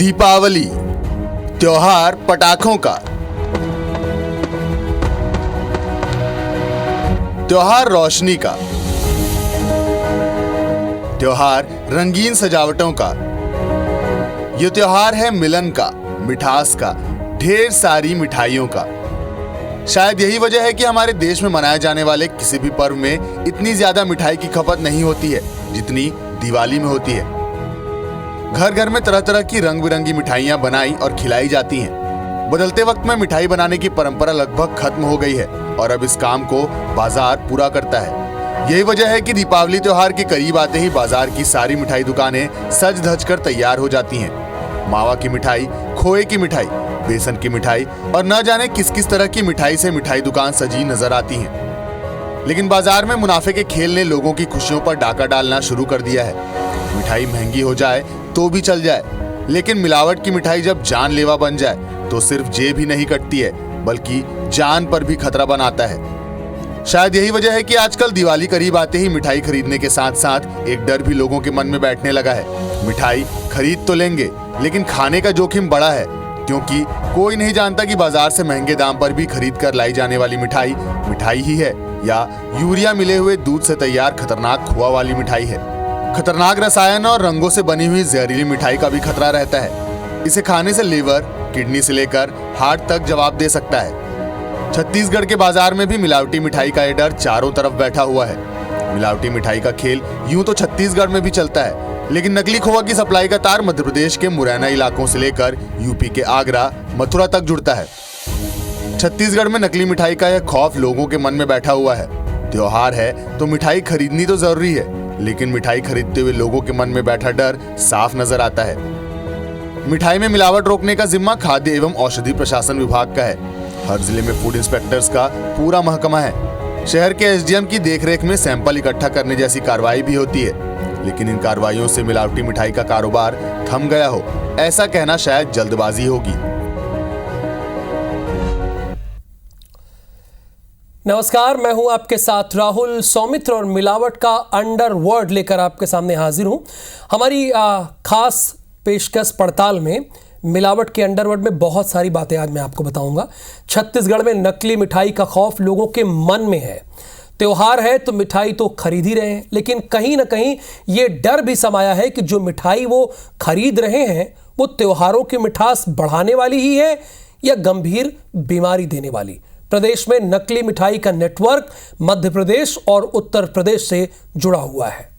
दीपावली त्योहार पटाखों का, त्योहार रोशनी का, त्योहार रंगीन सजावटों का। ये त्योहार है मिलन का, मिठास का, ढेर सारी मिठाइयों का। शायद यही वजह है कि हमारे देश में मनाए जाने वाले किसी भी पर्व में इतनी ज्यादा मिठाई की खपत नहीं होती है जितनी दिवाली में होती है। घर घर में तरह तरह की रंग बिरंगी मिठाइयां बनाई और खिलाई जाती हैं। बदलते वक्त में मिठाई बनाने की परंपरा लगभग खत्म हो गई है और अब इस काम को बाजार पूरा करता है। यही वजह है कि दीपावली त्योहार के करीब आते ही बाजार की सारी मिठाई दुकानें सज धज कर तैयार हो जाती हैं। मावा की मिठाई, खोए की मिठाई, बेसन की मिठाई और न जाने किस किस तरह की मिठाई से मिठाई दुकान सजी नजर आती हैं। लेकिन बाजार में मुनाफे के खेल ने लोगों की खुशियों पर डाका डालना शुरू कर दिया है। मिठाई महंगी हो जाए तो भी चल जाए, लेकिन मिलावट की मिठाई जब जानलेवा बन जाए तो सिर्फ जेब ही नहीं कटती है बल्कि जान पर भी खतरा बनाता है। शायद यही वजह है कि आजकल दिवाली करीब आते ही मिठाई खरीदने के साथ साथ एक डर भी लोगों के मन में बैठने लगा है। मिठाई खरीद तो लेंगे लेकिन खाने का जोखिम बड़ा है, क्योंकि कोई नहीं जानता कि बाजार से महंगे दाम पर भी खरीद कर लाई जाने वाली मिठाई मिठाई ही है या यूरिया मिले हुए दूध से तैयार खतरनाक खोआ वाली मिठाई है। खतरनाक रसायन और रंगों से बनी हुई जहरीली मिठाई का भी खतरा रहता है। इसे खाने से लीवर, किडनी से लेकर हार्ट तक जवाब दे सकता है। छत्तीसगढ़ के बाजार में भी मिलावटी मिठाई का ये डर चारों तरफ बैठा हुआ है। मिलावटी मिठाई का खेल यूं तो छत्तीसगढ़ में भी चलता है, लेकिन नकली खोआ की सप्लाई का तार मध्य प्रदेश के मुरैना इलाकों से लेकर यूपी के आगरा, मथुरा तक जुड़ता है। छत्तीसगढ़ में नकली मिठाई का यह खौफ लोगों के मन में बैठा हुआ है। त्योहार है तो मिठाई खरीदनी तो जरूरी है, लेकिन मिठाई खरीदते हुए लोगों के मन में बैठा डर साफ नजर आता है। मिठाई में मिलावट रोकने का जिम्मा खाद्य एवं औषधि प्रशासन विभाग का है। हर जिले में फूड इंस्पेक्टर्स का पूरा महकमा है। शहर के एसडीएम की देखरेख में सैंपल इकट्ठा करने जैसी कार्रवाई भी होती है, लेकिन इन कार्रवाइयों से मिलावटी मिठाई का कारोबार थम गया हो, ऐसा कहना शायद जल्दबाजी होगी। नमस्कार, मैं हूं आपके साथ राहुल सौमित्र और मिलावट का अंडरवर्ल्ड लेकर आपके सामने हाजिर हूं। हमारी खास पेशकश पड़ताल में मिलावट के अंडरवर्ल्ड में बहुत सारी बातें आज मैं आपको बताऊंगा। छत्तीसगढ़ में नकली मिठाई का खौफ लोगों के मन में है। त्योहार है तो मिठाई तो खरीद ही रहे हैं, लेकिन कहीं ना कहीं ये डर भी समाया है कि जो मिठाई वो खरीद रहे हैं वो त्योहारों की मिठास बढ़ाने वाली ही है या गंभीर बीमारी देने वाली। प्रदेश में नकली मिठाई का नेटवर्क मध्य प्रदेश और उत्तर प्रदेश से जुड़ा हुआ है।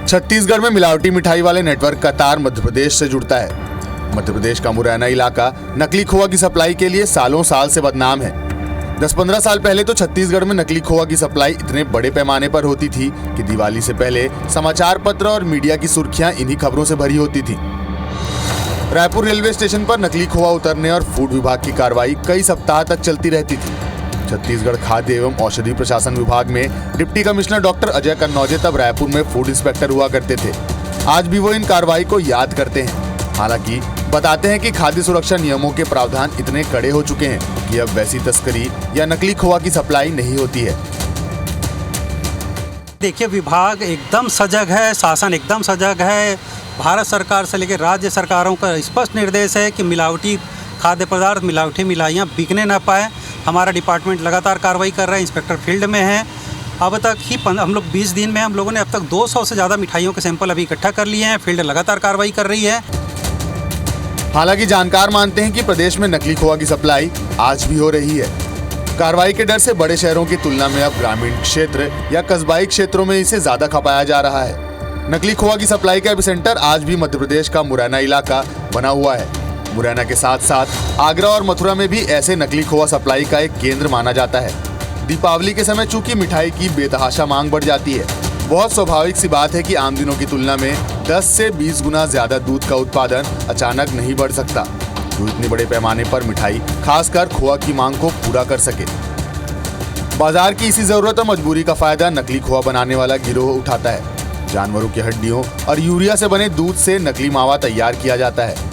छत्तीसगढ़ में मिलावटी मिठाई वाले नेटवर्क का तार मध्य प्रदेश से जुड़ता है। मध्य प्रदेश का मुरैना इलाका नकली खोआ की सप्लाई के लिए सालों साल से बदनाम है। 10-15 साल पहले तो छत्तीसगढ़ में नकली खोआ की सप्लाई इतने बड़े पैमाने पर होती थी कि दिवाली से पहले समाचार पत्र और मीडिया की सुर्खियां इन्हीं खबरों से भरी होती थी। रायपुर रेलवे स्टेशन पर नकली खोआ उतरने और फूड विभाग की कार्रवाई कई सप्ताह तक चलती रहती थी। छत्तीसगढ़ खाद्य एवं औषधि प्रशासन विभाग में deputy commissioner doctor Ajay Kannauje तब रायपुर में फूड इंस्पेक्टर हुआ करते थे। आज भी वो इन कार्रवाई को याद करते हैं। हालांकि बताते हैं कि खाद्य सुरक्षा नियमों के प्रावधान इतने कड़े हो चुके हैं कि अब वैसी तस्करी या नकली खोआ की सप्लाई नहीं होती है। देखिए, विभाग एकदम सजग है, शासन एकदम सजग है। भारत सरकार से लेकर राज्य सरकारों का स्पष्ट निर्देश है कि मिलावटी खाद्य पदार्थ, मिलावटी मिठाइयाँ बिकने ना पाए। हमारा डिपार्टमेंट लगातार कार्रवाई कर रहा है, इंस्पेक्टर फील्ड में है। अब तक ही हम लोग 20 दिन में हम लोगों ने अब तक 200 से ज़्यादा मिठाइयों के सैंपल अभी इकट्ठा कर लिए हैं। फील्ड लगातार कार्रवाई कर रही है। हालांकि जानकार मानते हैं कि प्रदेश में नकली खोआ की सप्लाई आज भी हो रही है। कार्रवाई के डर से बड़े शहरों की तुलना में अब ग्रामीण क्षेत्र या कस्बाई क्षेत्रों में इसे ज्यादा खपाया जा रहा है। नकली खोआ की सप्लाई का एपिसेंटर आज भी मध्य प्रदेश का मुरैना इलाका बना हुआ है। मुरैना के साथ साथ आगरा और मथुरा में भी ऐसे नकली खोआ सप्लाई का एक केंद्र माना जाता है। दीपावली के समय चूंकि मिठाई की बेतहाशा मांग बढ़ जाती है, बहुत स्वाभाविक सी बात है कि आम दिनों की तुलना में 10 से 20 गुना ज्यादा दूध का उत्पादन अचानक नहीं बढ़ सकता, जो इतने बड़े पैमाने पर मिठाई खासकर खोआ की मांग को पूरा कर सके। बाजार की इसी जरूरत और मजबूरी का फायदा नकली खोआ बनाने वाला गिरोह उठाता है। जानवरों की हड्डियों और यूरिया से बने दूध से नकली मावा तैयार किया जाता है।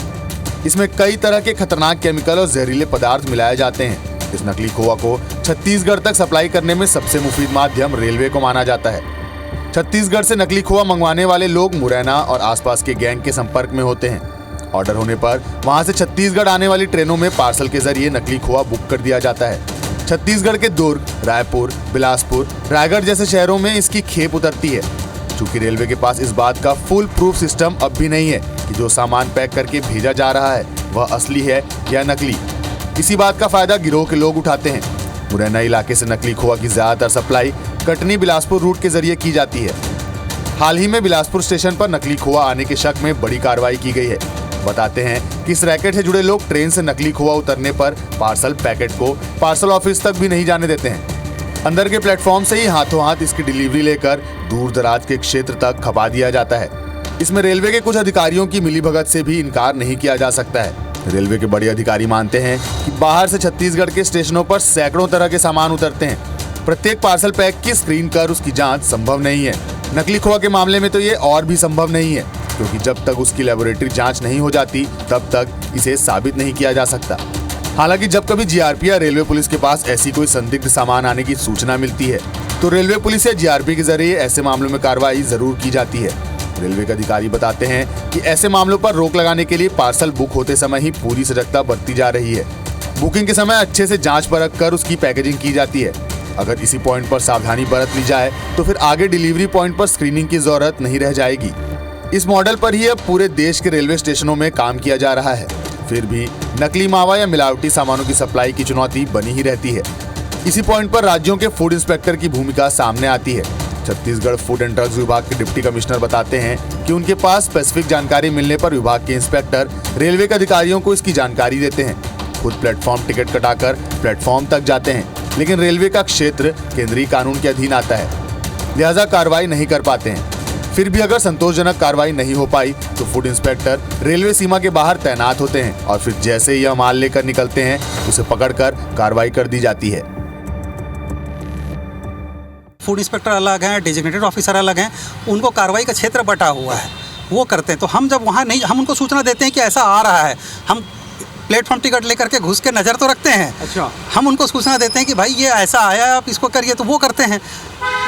इसमें कई तरह के खतरनाक केमिकल और जहरीले पदार्थ मिलाए जाते हैं। इस नकली खोआ को छत्तीसगढ़ तक सप्लाई करने में सबसे मुफीद माध्यम रेलवे को माना जाता है। छत्तीसगढ़ से नकली खोआ मंगवाने वाले लोग मुरैना और आसपास के गैंग के संपर्क में होते हैं। ऑर्डर होने पर वहां से छत्तीसगढ़ आने वाली ट्रेनों में पार्सल के जरिए नकली खोआ बुक कर दिया जाता है। छत्तीसगढ़ के दुर्ग, रायपुर, बिलासपुर, रायगढ़ जैसे शहरों में इसकी खेप उतरती है। चूंकि रेलवे के पास इस बात का फुल प्रूफ सिस्टम अब भी नहीं है कि जो सामान पैक करके भेजा जा रहा है वह असली है या नकली। इसी बात का फायदा गिरोह के लोग उठाते हैं। मुरैना इलाके से नकली खोआ की ज्यादातर सप्लाई कटनी बिलासपुर रूट के जरिए की जाती है। हाल ही में बिलासपुर स्टेशन पर नकली खोआ आने के शक में बड़ी कार्रवाई की गई है। बताते हैं कि इस रैकेट से जुड़े लोग ट्रेन से नकली खोआ उतरने पर पार्सल पैकेट को पार्सल ऑफिस तक भी नहीं जाने देते हैं। अंदर के प्लेटफॉर्म से ही हाथों हाथ इसकी डिलीवरी लेकर दूर दराज के क्षेत्र तक खपा दिया जाता है। इसमें रेलवे के कुछ अधिकारियों की मिलीभगत से भी इनकार नहीं किया जा सकता है। रेलवे के बड़े अधिकारी मानते हैं कि बाहर से छत्तीसगढ़ के स्टेशनों पर सैकड़ों तरह के सामान उतरते हैं। प्रत्येक पार्सल पैक की स्क्रीन कर उसकी जांच संभव नहीं है। नकली खोआ के मामले में तो ये और भी संभव नहीं है, क्योंकि जब तक उसकी लेबोरेटरी जांच नहीं हो जाती तब तक इसे साबित नहीं किया जा सकता। हालांकि जब कभी जीआरपी या रेलवे पुलिस के पास ऐसी कोई संदिग्ध सामान आने की सूचना मिलती है तो रेलवे पुलिस या जीआरपी के जरिए ऐसे मामलों में कार्रवाई जरूर की जाती है। रेलवे के अधिकारी बताते हैं कि ऐसे मामलों पर रोक लगाने के लिए पार्सल बुक होते समय ही पूरी सजगता बरती जा रही है। बुकिंग के समय अच्छे से जांच परख कर उसकी पैकेजिंग की जाती है। अगर इसी पॉइंट पर सावधानी बरत ली जाए तो फिर आगे डिलीवरी पॉइंट पर स्क्रीनिंग की जरूरत नहीं रह जाएगी। इस मॉडल पर ही अब पूरे देश के रेलवे स्टेशनों में काम किया जा रहा है। फिर भी नकली मावा या मिलावटी सामानों की सप्लाई की चुनौती बनी ही रहती है। इसी पॉइंट पर राज्यों के फूड इंस्पेक्टर की भूमिका सामने आती है। छत्तीसगढ़ फूड एंड ड्रग्स विभाग के डिप्टी कमिश्नर बताते हैं कि उनके पास स्पेसिफिक जानकारी मिलने पर विभाग के इंस्पेक्टर रेलवे के अधिकारियों को इसकी जानकारी देते हैं। खुद प्लेटफॉर्म टिकट कटाकर प्लेटफॉर्म तक जाते हैं, लेकिन रेलवे का क्षेत्र केंद्रीय कानून के अधीन आता है, लिहाजा कार्रवाई नहीं कर पाते हैं। फिर भी अगर संतोषजनक कार्रवाई नहीं हो पाई तो फूड इंस्पेक्टर रेलवे सीमा के बाहर तैनात होते हैं और फिर जैसे ही यह माल लेकर निकलते हैं उसे पकड़कर कार्रवाई कर दी जाती है। फूड इंस्पेक्टर अलग हैं, डेजिग्नेटेड ऑफिसर अलग हैं, उनको कार्रवाई का क्षेत्र बटा हुआ है, वो करते हैं। तो हम जब वहाँ नहीं, हम उनको सूचना देते हैं कि ऐसा आ रहा है, हम प्लेटफॉर्म टिकट लेकर के घुस के नज़र तो रखते हैं। अच्छा, हम उनको सूचना देते हैं कि भाई ये ऐसा आया है, आप इसको करिए, तो वो करते हैं।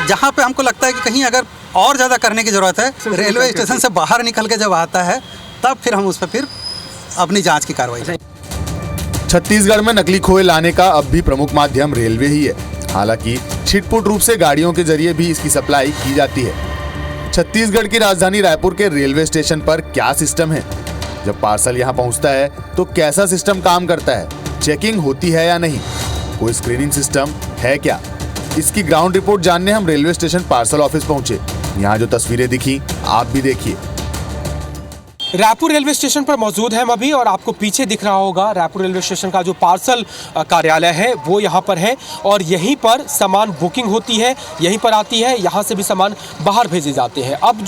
जहाँ पे हमको लगता है कि कहीं अगर और ज़्यादा करने की ज़रूरत है, रेलवे स्टेशन से बाहर निकल के जब आता है तब फिर हम उस पर फिर अपनी जाँच की कार्रवाई। छत्तीसगढ़ में नकली खोए लाने का अब भी प्रमुख माध्यम रेलवे ही है। हालांकि छिटपुट रूप से गाड़ियों के जरिए भी इसकी सप्लाई की जाती है। छत्तीसगढ़ की राजधानी रायपुर के रेलवे स्टेशन पर क्या सिस्टम है? जब पार्सल यहां पहुंचता है तो कैसा सिस्टम काम करता है? चेकिंग होती है या नहीं? कोई स्क्रीनिंग सिस्टम है क्या? इसकी ग्राउंड रिपोर्ट जानने हम रेलवे स्टेशन पार्सल ऑफिस पहुंचे। यहाँ जो तस्वीरें दिखी आप भी देखिए। रायपुर रेलवे स्टेशन पर मौजूद हैं हम अभी, और आपको पीछे दिख रहा होगा रायपुर रेलवे स्टेशन का जो पार्सल कार्यालय है वो यहाँ पर है, और यहीं पर सामान बुकिंग होती है, यहीं पर आती है, यहाँ से भी सामान बाहर भेजे जाते हैं। अब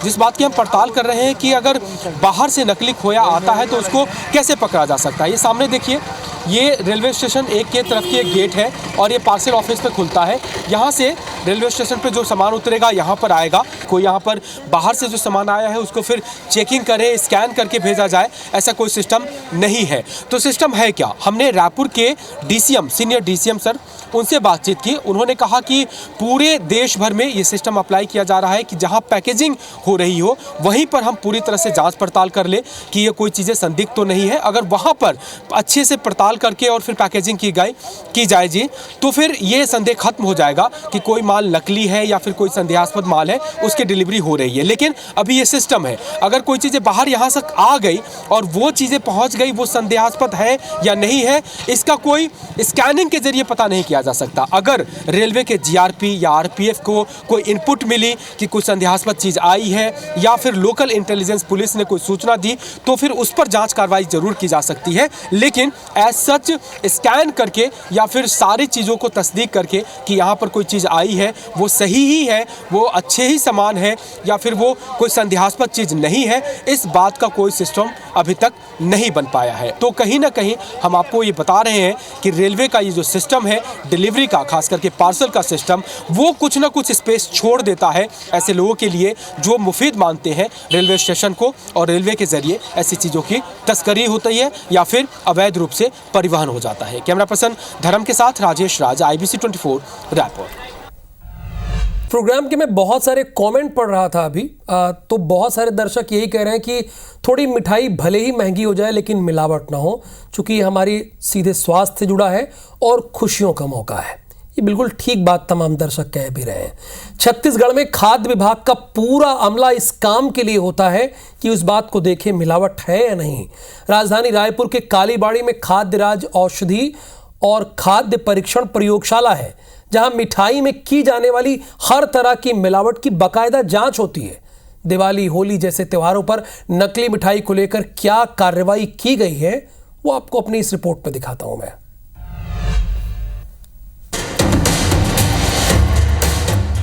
जिस बात की हम पड़ताल कर रहे हैं कि अगर बाहर से नकली खोया आता है तो उसको कैसे पकड़ा जा सकता है। ये सामने देखिए, ये रेलवे स्टेशन एक के तरफ की एक गेट है और ये पार्सल ऑफिस पे खुलता है। यहाँ से रेलवे स्टेशन पे जो सामान उतरेगा यहाँ पर आएगा। कोई यहाँ पर बाहर से जो सामान आया है उसको फिर चेकिंग करे, स्कैन करके भेजा जाए, ऐसा कोई सिस्टम नहीं है। तो सिस्टम है क्या? हमने रायपुर के डीसीएम, सीनियर डीसीएम सर, उनसे बातचीत की। उन्होंने कहा कि पूरे देश भर में ये सिस्टम अप्लाई किया जा रहा है कि जहाँ पैकेजिंग हो रही हो वहीं पर हम पूरी तरह से जाँच पड़ताल कर ले कि ये कोई चीज़ें संदिग्ध तो नहीं है। अगर वहाँ पर अच्छे से पड़ताल करके और फिर पैकेजिंग की जाए जी, तो फिर ये संदेह खत्म हो जाएगा कि कोई माल नकली है या फिर कोई संदेहास्पद माल है, उसकी डिलीवरी हो रही है। लेकिन अभी ये सिस्टम है, अगर कोई चीज़ें बाहर यहाँ से आ गई और वो चीज़ें पहुँच गई, वो संदेहास्पद है या नहीं है, इसका कोई स्कैनिंग के जरिए पता नहीं किया जा सकता। अगर रेलवे के जीआरपी या आरपीएफ को कोई इनपुट मिली कि कोई संदेहास्पद चीज़ आई है या फिर लोकल इंटेलिजेंस पुलिस ने कोई सूचना दी तो फिर उस पर जाँच कार्रवाई जरूर की जा सकती है। लेकिन सच स्कैन करके या फिर सारी चीज़ों को तस्दीक करके कि यहाँ पर कोई चीज़ आई है, वो सही ही है, वो अच्छे ही सामान है या फिर वो कोई संदेहास्पद चीज़ नहीं है, इस बात का कोई सिस्टम अभी तक नहीं बन पाया है। तो कहीं ना कहीं हम आपको ये बता रहे हैं कि रेलवे का ये जो सिस्टम है, डिलीवरी का, खास करके पार्सल का सिस्टम, वो कुछ ना कुछ स्पेस छोड़ देता है ऐसे लोगों के लिए जो मुफीद मानते हैं रेलवे स्टेशन को, और रेलवे के जरिए ऐसी चीज़ों की तस्करी होती है या फिर अवैध रूप से परिवहन हो जाता है। कैमरा पर्सन धर्म के साथ राजेश राज, IBC 24, रायपुर। प्रोग्राम के मैं बहुत सारे कमेंट पढ़ रहा था अभी, तो बहुत सारे दर्शक यही कह रहे हैं कि थोड़ी मिठाई भले ही महंगी हो जाए लेकिन मिलावट ना हो, चूँकि हमारी सीधे स्वास्थ्य से जुड़ा है और खुशियों का मौका है। ये बिल्कुल ठीक बात तमाम दर्शक कह भी रहे हैं। छत्तीसगढ़ में खाद्य विभाग का पूरा अमला इस काम के लिए होता है कि उस बात को देखे मिलावट है या नहीं। राजधानी रायपुर के कालीबाड़ी में खाद्य राज औषधि और खाद्य परीक्षण प्रयोगशाला है, जहां मिठाई में की जाने वाली हर तरह की मिलावट की बाकायदा जांच होती है। दिवाली, होली जैसे त्योहारों पर नकली मिठाई को लेकर क्या कार्रवाई की गई है, वो आपको अपनी इस रिपोर्ट में दिखाता हूं मैं।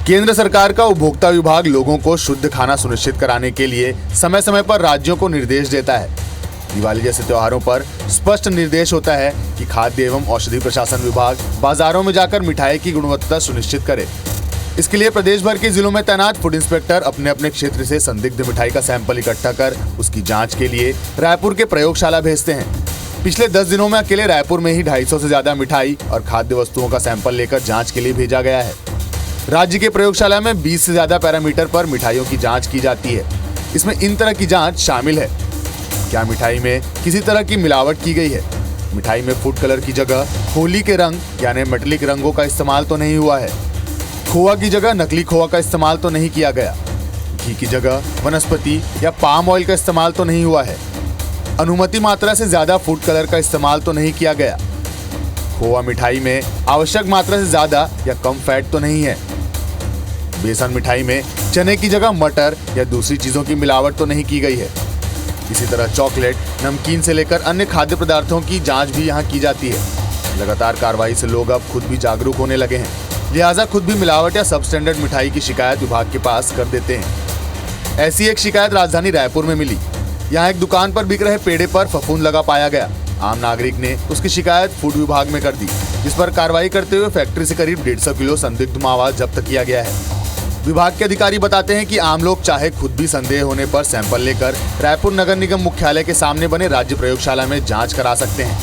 केंद्र सरकार का उपभोक्ता विभाग लोगों को शुद्ध खाना सुनिश्चित कराने के लिए समय समय पर राज्यों को निर्देश देता है। दिवाली जैसे त्योहारों पर स्पष्ट निर्देश होता है कि खाद्य एवं औषधि प्रशासन विभाग बाजारों में जाकर मिठाई की गुणवत्ता सुनिश्चित करे। इसके लिए प्रदेश भर के जिलों में तैनात फूड इंस्पेक्टर अपने अपने क्षेत्र से संदिग्ध मिठाई का सैंपल इकट्ठा कर उसकी जांच के लिए रायपुर के प्रयोगशाला भेजते हैं। पिछले 10 दिनों में अकेले रायपुर में ही 250 से ज्यादा मिठाई और खाद्य वस्तुओं का सैंपल लेकर जाँच के लिए भेजा गया है। राज्य के प्रयोगशाला में 20 से ज्यादा पैरामीटर पर मिठाइयों की जाँच की जाती है। इसमें इन तरह की जाँच शामिल है: क्या मिठाई में किसी तरह की मिलावट की गई है? मिठाई में फूड कलर की जगह होली के रंग यानी मेटालिक रंगों का इस्तेमाल तो नहीं हुआ है? खोआ की जगह नकली खोआ का इस्तेमाल तो नहीं किया गया? घी की जगह वनस्पति या पाम ऑयल का इस्तेमाल तो नहीं हुआ है? अनुमति मात्रा से ज्यादा फूड कलर का इस्तेमाल तो नहीं किया गया? खोआ मिठाई में आवश्यक मात्रा से ज्यादा या कम फैट तो नहीं है? बेसन मिठाई में चने की जगह मटर या दूसरी चीजों की मिलावट तो नहीं की गई है? इसी तरह चॉकलेट, नमकीन से लेकर अन्य खाद्य पदार्थों की जांच भी यहाँ की जाती है। लगातार कार्रवाई से लोग अब खुद भी जागरूक होने लगे हैं, लिहाजा खुद भी मिलावट या सबस्टैंडर्ड मिठाई की शिकायत विभाग के पास कर देते हैं। ऐसी एक शिकायत राजधानी रायपुर में मिली। यहाँ एक दुकान पर बिक रहे पेड़े पर फफूंद लगा पाया गया। आम नागरिक ने उसकी शिकायत फूड विभाग में कर दी, जिस पर कार्रवाई करते हुए फैक्ट्री से करीब 150 किलो संदिग्ध मावा जब्त किया गया है। विभाग के अधिकारी बताते हैं कि आम लोग चाहे खुद भी संदेह होने पर सैंपल लेकर रायपुर नगर निगम मुख्यालय के सामने बने राज्य प्रयोगशाला में जांच करा सकते हैं।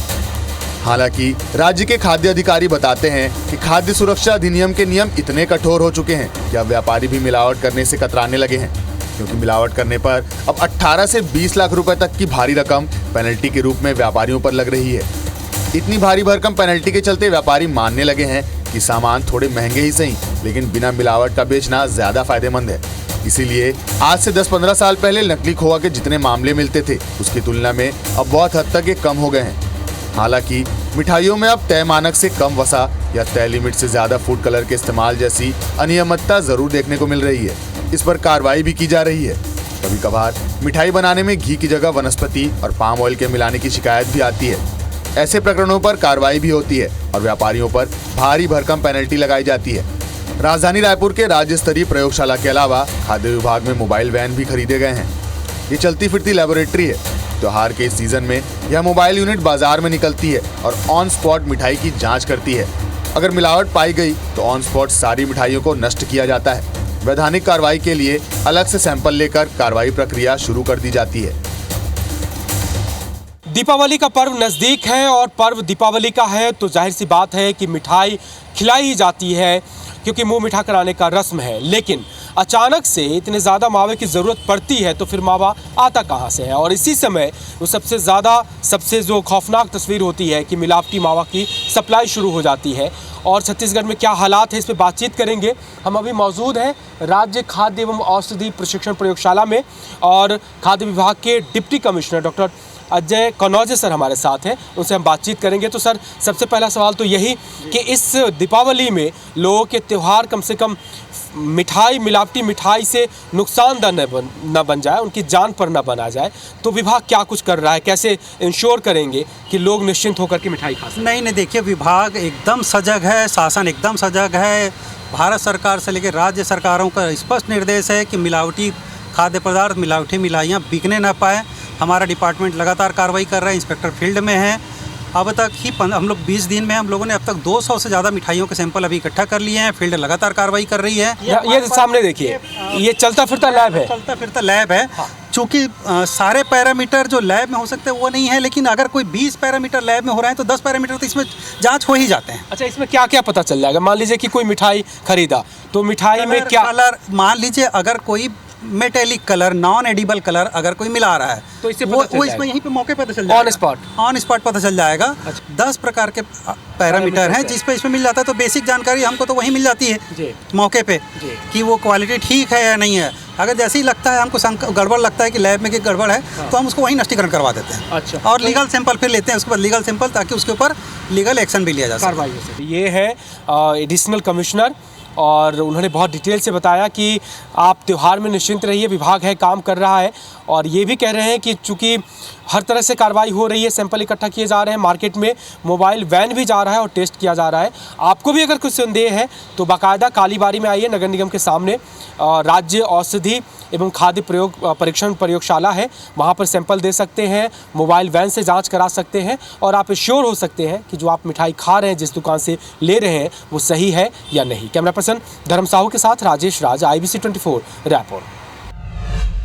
हालांकि राज्य के खाद्य अधिकारी बताते हैं कि खाद्य सुरक्षा अधिनियम के नियम इतने कठोर हो चुके हैं कि अब व्यापारी भी मिलावट करने से कतराने लगे हैं, क्योंकि मिलावट करने पर अब 18 से 20 लाख रुपए तक की भारी रकम पेनल्टी के रूप में व्यापारियों पर लग रही है। इतनी भारी भरकम पेनल्टी के चलते व्यापारी मानने लगे हैं कि सामान थोड़े महंगे ही सही, लेकिन बिना मिलावट का बेचना ज्यादा फायदेमंद है। इसीलिए आज से 10-15 साल पहले नकली खोआ के जितने मामले मिलते थे, उसकी तुलना में अब बहुत हद तक ये कम हो गए हैं। हालांकि मिठाइयों में अब तय मानक से कम वसा या तय लिमिट से ज्यादा फूड कलर के इस्तेमाल जैसी अनियमितता जरूर देखने को मिल रही है। इस पर कार्रवाई भी की जा रही है। कभी कभार मिठाई बनाने में घी की जगह वनस्पति और पाम ऑयल के मिलाने की शिकायत भी आती है। ऐसे प्रकरणों पर कार्रवाई भी होती है और व्यापारियों पर भारी भरकम पेनल्टी लगाई जाती है। राजधानी रायपुर के राज्य स्तरीय प्रयोगशाला के अलावा खाद्य विभाग में मोबाइल वैन भी खरीदे गए हैं। ये चलती फिरती लेबोरेटरी है। त्योहार के इस सीजन में यह मोबाइल यूनिट बाजार में निकलती है और ऑन स्पॉट मिठाई की जांच करती है। अगर मिलावट पाई गई तो ऑन स्पॉट सारी मिठाइयों को नष्ट किया जाता है। वैधानिक कार्रवाई के लिए अलग से सैंपल लेकर कार्रवाई प्रक्रिया शुरू कर दी जाती है। दीपावली का पर्व नज़दीक है और पर्व दीपावली का है तो जाहिर सी बात है कि मिठाई खिलाई जाती है, क्योंकि मुंह मीठा कराने का रस्म है। लेकिन अचानक से इतने ज़्यादा मावे की ज़रूरत पड़ती है तो फिर मावा आता कहाँ से है? और इसी समय वो सबसे जो खौफनाक तस्वीर होती है कि मिलावटी मावा की सप्लाई शुरू हो जाती है। और छत्तीसगढ़ में क्या हालात है, इस पर बातचीत करेंगे। हम अभी मौजूद हैं राज्य खाद्य एवं औषधि प्रशिक्षण प्रयोगशाला में और खाद्य विभाग के deputy commissioner doctor Ajay Kanauje sir हमारे साथ हैं, उनसे हम बातचीत करेंगे। तो सर, सबसे पहला सवाल तो यही कि इस दीपावली में लोगों के त्यौहार कम से कम मिलावटी मिठाई से नुकसानदार न बन जाए, उनकी जान पर न बना जाए, तो विभाग क्या कुछ कर रहा है? कैसे इंश्योर करेंगे कि लोग निश्चिंत होकर के मिठाई खा सकें? नहीं, देखिए, विभाग एकदम सजग है, शासन एकदम सजग है। भारत सरकार से लेकर राज्य सरकारों का स्पष्ट निर्देश है कि मिलावटी खाद्य पदार्थ, मिलावटी मिठाइयाँ बिकने न पाए। हमारा डिपार्टमेंट लगातार कार्रवाई कर रहा है, इंस्पेक्टर फील्ड में है अब तक ही हम लोग 20 दिन में हम लोगों ने अब तक 200 से ज़्यादा मिठाइयों के सैंपल अभी इकट्ठा कर लिए हैं। फील्ड लगातार कार्रवाई कर रही है। ये सामने देखिए, ये चलता फिरता लैब है। चलता फिरता लैब है। चूँकि सारे पैरामीटर जो लैब में हो सकते हैं वो नहीं है, लेकिन अगर कोई 20 पैरामीटर लैब में हो रहे हैं तो 10 पैरामीटर तो इसमें जांच हो ही जाते हैं। अच्छा, इसमें क्या क्या पता चल जाएगा? मान लीजिए कि कोई मिठाई खरीदा तो मिठाई में क्या कलर, मान लीजिए अगर कोई metallic colour, non edible colour अगर कोई मिला रहा है तो इससे वो इसमें यहीं पे मौके पता चल जाएगा। ऑन स्पॉट पता चल जाएगा। 10 प्रकार के पैरामीटर हैं जिस पे इसमें मिल जाता है। तो बेसिक जानकारी हमको तो वहीं मिल जाती है मौके पे कि वो क्वालिटी ठीक है या नहीं है। अगर जैसे ही लगता है हमको गड़बड़ लगता है कि लैब में कि गड़बड़ है, तो हम उसको वहीं नष्टीकरण करवा देते हैं। अच्छा, और लीगल सैंपल फिर लेते हैं उसके बाद लीगल सैंपल, ताकि उसके ऊपर लीगल एक्शन भी लिया जा सके। ये है एडिशनल कमिश्नर, और उन्होंने बहुत डिटेल से बताया कि आप त्यौहार में निश्चिंत रहिए, विभाग है काम कर रहा है। और ये भी कह रहे हैं कि चूँकि हर तरह से कार्रवाई हो रही है, सैंपल इकट्ठा किए जा रहे हैं, मार्केट में मोबाइल वैन भी जा रहा है और टेस्ट किया जा रहा है। आपको भी अगर कुछ संदेह है तो बाकायदा कालीबाड़ी में आइए, नगर निगम के सामने राज्य औषधि एवं खाद्य परीक्षण प्रयोगशाला है, वहाँ पर सैंपल दे सकते हैं, मोबाइल वैन से जांच करा सकते हैं और आप श्योर हो सकते हैं कि जो आप मिठाई खा रहे हैं, जिस दुकान से ले रहे हैं, वो सही है या नहीं। कैमरा पर्सन धर्म साहू के साथ राजेश राज, IBC 24 रायपुर।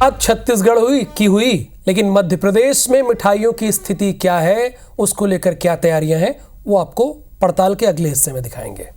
अब छत्तीसगढ़ हुई, लेकिन मध्य प्रदेश में मिठाइयों की स्थिति क्या है, उसको लेकर क्या तैयारियां हैं, वो आपको पड़ताल के अगले हिस्से में दिखाएंगे।